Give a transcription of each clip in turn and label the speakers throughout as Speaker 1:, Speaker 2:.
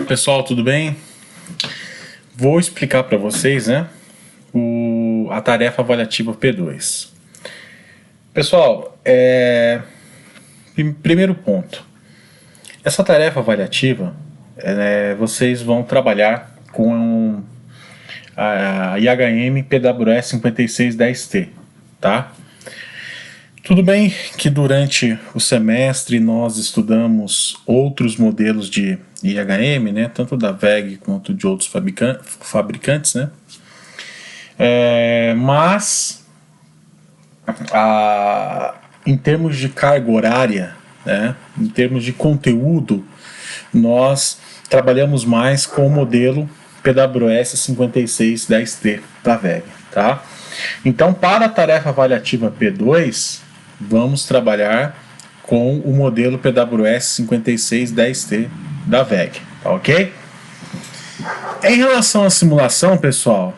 Speaker 1: pessoal, tudo bem? Vou explicar para vocês, né, a tarefa avaliativa P2. Pessoal, primeiro ponto. Essa tarefa avaliativa, vocês vão trabalhar com a IHM PWS 5610T, tá? Tudo bem que durante o semestre nós estudamos outros modelos de IHM, né, tanto da WEG quanto de outros fabricantes, né, mas em termos de carga horária, né, em termos de conteúdo, nós trabalhamos mais com o modelo PWS 5610T da WEG, tá? Então, para a tarefa avaliativa P2, vamos trabalhar com o modelo PWS 5610T da WEG, tá ok? Em relação à simulação, pessoal,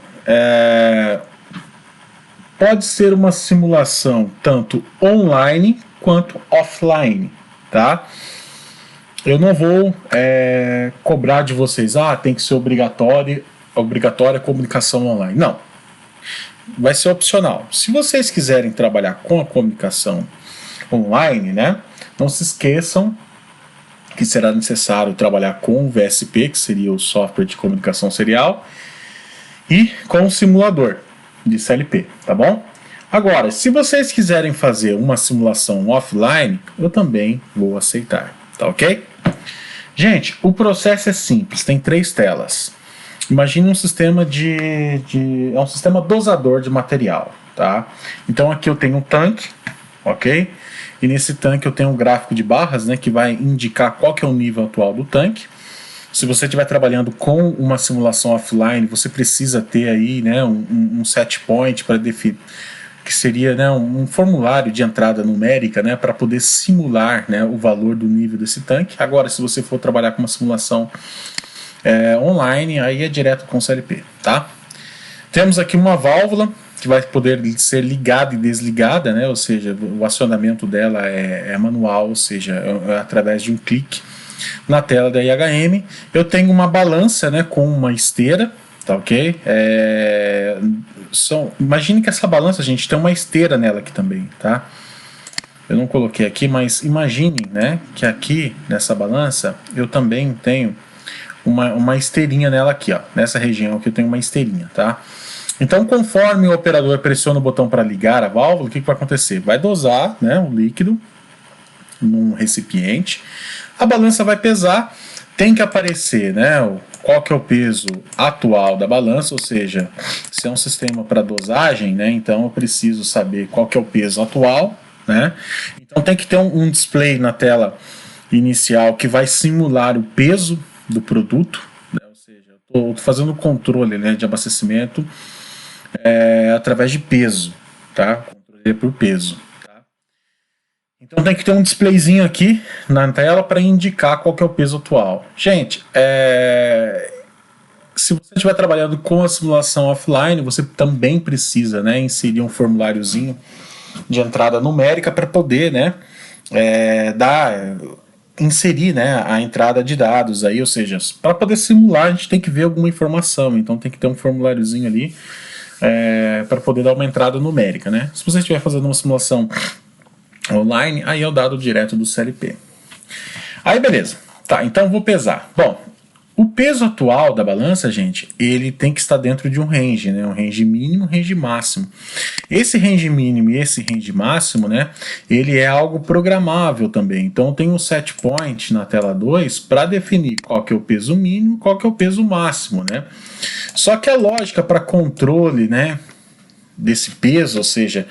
Speaker 1: pode ser uma simulação tanto online quanto offline, tá? Eu não vou cobrar de vocês, tem que ser obrigatória a comunicação online. Não. Vai ser opcional. Se vocês quiserem trabalhar com a comunicação online, né, não se esqueçam que será necessário trabalhar com o VSP, que seria o software de comunicação serial, e com o simulador de CLP, tá bom? Agora, se vocês quiserem fazer uma simulação offline, eu também vou aceitar, tá ok? Gente, o processo é simples, tem 3 telas. Imagine um sistema é um sistema dosador de material, tá? Então aqui eu tenho um tanque, ok? E nesse tanque eu tenho um gráfico de barras, né, que vai indicar qual que é o nível atual do tanque. Se você estiver trabalhando com uma simulação offline, você precisa ter aí, né, um set point para definir, que seria, né, um formulário de entrada numérica, né, para poder simular, né, o valor do nível desse tanque. Agora, se você for trabalhar com uma simulação online, aí é direto com o CLP, tá? Temos aqui uma válvula que vai poder ser ligada e desligada, né? Ou seja, o acionamento dela é manual, ou seja, é através de um clique na tela da IHM. Eu tenho uma balança, né, com uma esteira, tá ok? Imagine que essa balança, gente, tem uma esteira nela aqui também, tá? Eu não coloquei aqui, mas imagine, né, que aqui nessa balança eu também tenho uma esteirinha nela aqui, ó, nessa região aqui eu tenho uma esteirinha, tá? Então, conforme o operador pressiona o botão para ligar a válvula, o que vai acontecer? Vai dosar, né, o líquido num recipiente, a balança vai pesar, tem que aparecer, né, qual que é o peso atual da balança, ou seja, se é um sistema para dosagem, né, então eu preciso saber qual que é o peso atual, né? Então tem que ter um display na tela inicial que vai simular o peso do produto, né? Ou seja, eu estou fazendo o controle, né, de abastecimento através de peso, tá? Controle por peso, tá? Então tem que ter um displayzinho aqui na tela para indicar qual que é o peso atual. Gente, se você estiver trabalhando com a simulação offline, você também precisa, né, inserir um formuláriozinho de entrada numérica para poder, né, inserir, né, a entrada de dados aí, ou seja, para poder simular a gente tem que ver alguma informação, então tem que ter um formuláriozinho ali para poder dar uma entrada numérica, né? Se você estiver fazendo uma simulação online, aí é o dado direto do CLP. Aí beleza, tá, então vou pesar. Bom, o peso atual da balança, gente, ele tem que estar dentro de um range, né? Um range mínimo, um range máximo. Esse range mínimo e esse range máximo, né? Ele é algo programável também. Então tem um set point na tela 2 para definir qual que é o peso mínimo, qual que é o peso máximo, né? Só que a lógica para controle, né, desse peso, ou seja,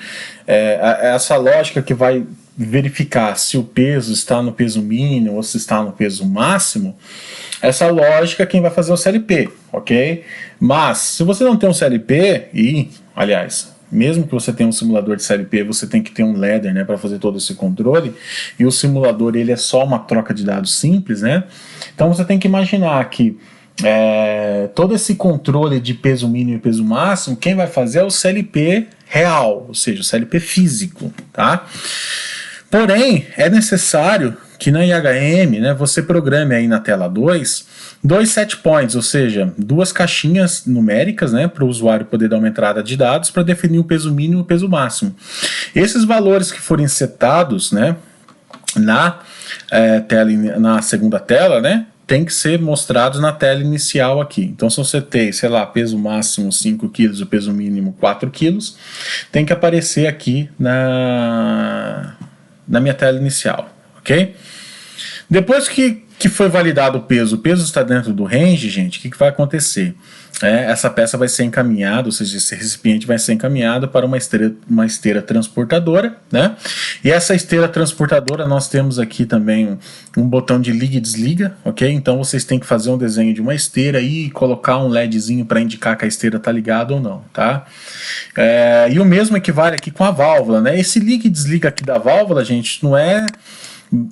Speaker 1: essa lógica que vai verificar se o peso está no peso mínimo ou se está no peso máximo, essa lógica quem vai fazer é o CLP, ok? Mas, se você não tem um CLP, aliás, mesmo que você tenha um simulador de CLP, você tem que ter um ladder, né, para fazer todo esse controle, e o simulador ele é só uma troca de dados simples, né? Então você tem que imaginar que todo esse controle de peso mínimo e peso máximo, quem vai fazer é o CLP real, ou seja, o CLP físico, tá? Porém, é necessário que na IHM, né, você programe aí na tela 2, 2 set points, ou seja, 2 caixinhas numéricas, né, para o usuário poder dar uma entrada de dados para definir o peso mínimo e o peso máximo. Esses valores que forem setados, né, na segunda tela, né, tem que ser mostrados na tela inicial aqui. Então, se eu setei, sei lá, peso máximo 5 kg e peso mínimo 4 kg, tem que aparecer aqui na minha tela inicial, ok? Depois que foi validado o peso está dentro do range, gente, o que vai acontecer? Essa peça vai ser encaminhada, ou seja, esse recipiente vai ser encaminhado para uma esteira transportadora, né? E essa esteira transportadora, nós temos aqui também um botão de liga e desliga, ok? Então vocês têm que fazer um desenho de uma esteira e colocar um LEDzinho para indicar que a esteira está ligada ou não, tá? E o mesmo equivale aqui com a válvula, né? Esse liga e desliga aqui da válvula, gente, não é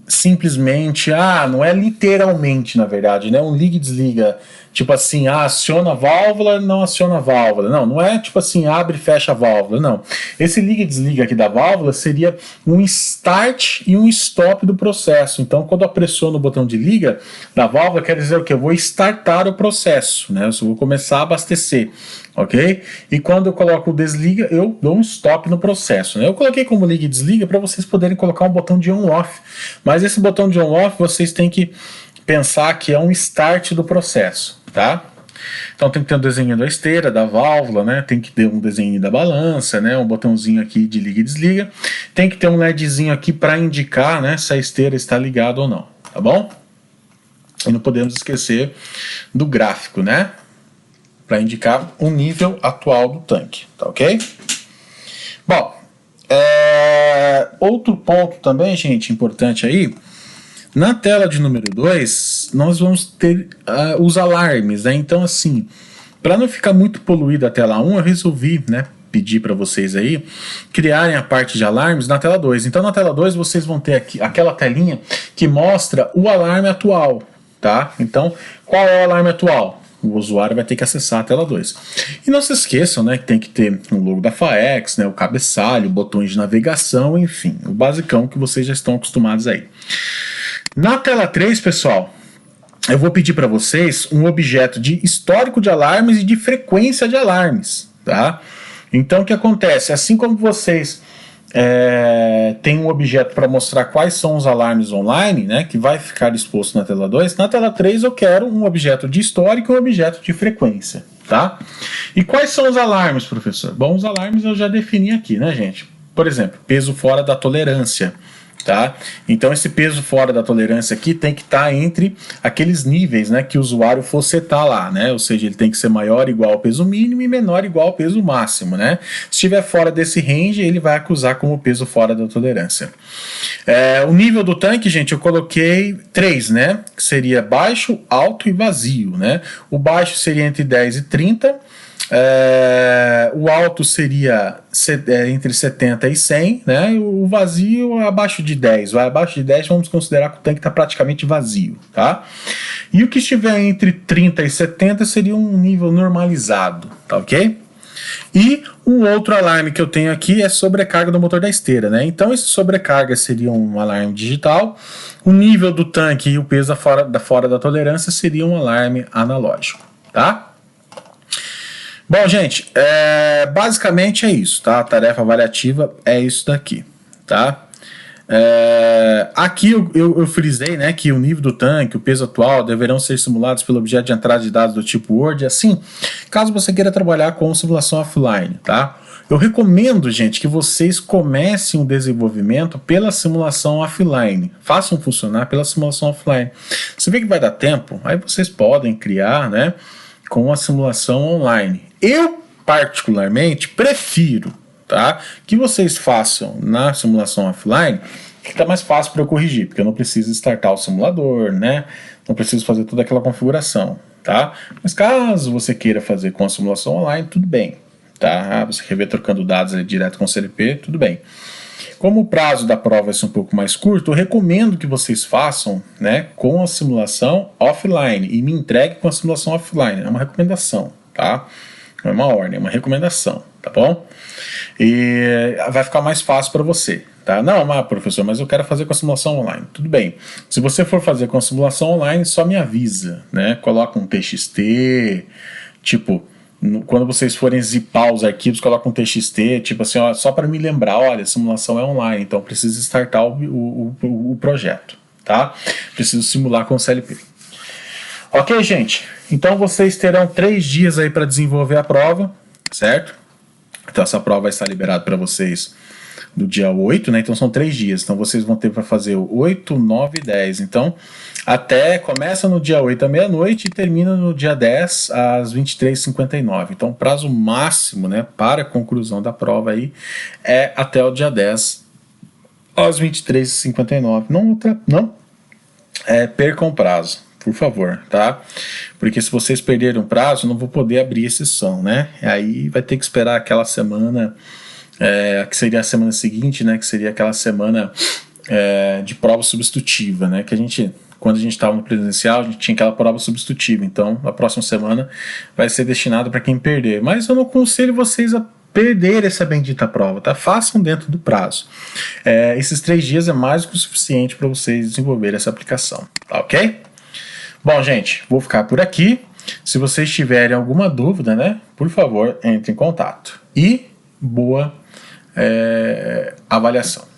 Speaker 1: simplesmente, não é literalmente, na verdade, né? Um liga e desliga, tipo assim, aciona a válvula, não aciona a válvula. Não é tipo assim, abre e fecha a válvula, não. Esse liga e desliga aqui da válvula seria um start e um stop do processo. Então, quando eu pressiono o botão de liga da válvula, quer dizer o quê? Eu vou startar o processo, né? Eu vou começar a abastecer. Ok? E quando eu coloco o desliga, eu dou um stop no processo, né? Eu coloquei como liga e desliga para vocês poderem colocar um botão de on-off, mas esse botão de on-off vocês têm que pensar que é um start do processo, tá? Então tem que ter um desenho da esteira, da válvula, né? Tem que ter um desenho da balança, né? Um botãozinho aqui de liga e desliga. Tem que ter um LEDzinho aqui para indicar, né, se a esteira está ligada ou não, tá bom? E não podemos esquecer do gráfico, né? Para indicar o nível atual do tanque, tá ok? Bom, outro ponto também, gente, importante aí, na tela de número 2, nós vamos ter os alarmes, né? Então, assim, para não ficar muito poluída a tela 1, eu resolvi, né, pedir para vocês aí criarem a parte de alarmes na tela 2. Então, na tela 2, vocês vão ter aqui aquela telinha que mostra o alarme atual, tá? Então, qual é o alarme atual? O usuário vai ter que acessar a tela 2. E não se esqueçam, né, que tem que ter o logo da FAEX, né, o cabeçalho, botões de navegação, enfim, o basicão que vocês já estão acostumados aí. Na tela 3, pessoal, eu vou pedir para vocês um objeto de histórico de alarmes e de frequência de alarmes, tá? Então, o que acontece? Assim como vocês tem um objeto para mostrar quais são os alarmes online, né, que vai ficar exposto na tela 2, na tela 3 eu quero um objeto de histórico e um objeto de frequência, tá? E quais são os alarmes, professor? Bom, os alarmes eu já defini aqui, né, gente? Por exemplo, peso fora da tolerância, tá? Então esse peso fora da tolerância aqui tem que estar entre aqueles níveis, né, que o usuário for setar lá, né? Ou seja, ele tem que ser maior ou igual ao peso mínimo e menor ou igual ao peso máximo, né? Se estiver fora desse range, ele vai acusar como peso fora da tolerância. O nível do tanque, gente, eu coloquei 3, né? Que seria baixo, alto e vazio, né? O baixo seria entre 10 e 30. O alto seria entre 70 e 100, né? O vazio abaixo de 10. Abaixo de 10 vamos considerar que o tanque está praticamente vazio, tá? E o que estiver entre 30 e 70 seria um nível normalizado, tá ok? E um outro alarme que eu tenho aqui é sobrecarga do motor da esteira, né? Então esse sobrecarga seria um alarme digital, o nível do tanque e o peso fora da tolerância seria um alarme analógico, tá? Bom, gente, basicamente é isso, tá? A tarefa avaliativa é isso daqui, tá? Aqui eu frisei, né, que o nível do tanque, o peso atual deverão ser simulados pelo objeto de entrada de dados do tipo Word, assim, caso você queira trabalhar com simulação offline, tá? Eu recomendo, gente, que vocês comecem o desenvolvimento pela simulação offline. Façam funcionar pela simulação offline. Você vê que vai dar tempo, aí vocês podem criar, né, com a simulação online. Eu, particularmente, prefiro, tá, que vocês façam na simulação offline, que tá mais fácil para eu corrigir, porque eu não preciso startar o simulador, né? Não preciso fazer toda aquela configuração, tá? Mas caso você queira fazer com a simulação online, tudo bem, tá? Você quer ver trocando dados ali direto com o CLP, tudo bem. Como o prazo da prova vai ser um pouco mais curto, eu recomendo que vocês façam, né, com a simulação offline e me entreguem com a simulação offline. É uma recomendação, tá? É uma ordem, é uma recomendação, tá bom? E vai ficar mais fácil para você, tá? Não, mas professor, mas eu quero fazer com a simulação online. Tudo bem. Se você for fazer com a simulação online, só me avisa, né? Coloca um TXT, tipo, quando vocês forem zipar os arquivos, coloca um TXT, tipo assim, ó, só para me lembrar, olha, a simulação é online, então preciso startar o projeto, tá? Preciso simular com o CLP. Ok, gente? Então vocês terão 3 dias aí para desenvolver a prova, certo? Então essa prova vai estar liberada para vocês do dia 8, né? Então são 3 dias. Então vocês vão ter para fazer o 8, 9 e 10. Então começa no dia 8 à meia-noite e termina no dia 10 às 23h59. Então o prazo máximo, né, para a conclusão da prova aí é até o dia 10 às 23h59. Não percam o prazo, por favor, tá? Porque se vocês perderem o prazo, eu não vou poder abrir a sessão, né? Aí vai ter que esperar aquela semana, que seria a semana seguinte, né? Que seria aquela semana de prova substitutiva, né? Que quando a gente estava no presencial, a gente tinha aquela prova substitutiva. Então, a próxima semana vai ser destinada para quem perder. Mas eu não aconselho vocês a perder essa bendita prova, tá? Façam dentro do prazo. Esses 3 dias é mais do que o suficiente para vocês desenvolverem essa aplicação, tá ok? Bom, gente, vou ficar por aqui. Se vocês tiverem alguma dúvida, né, por favor, entre em contato. E boa avaliação.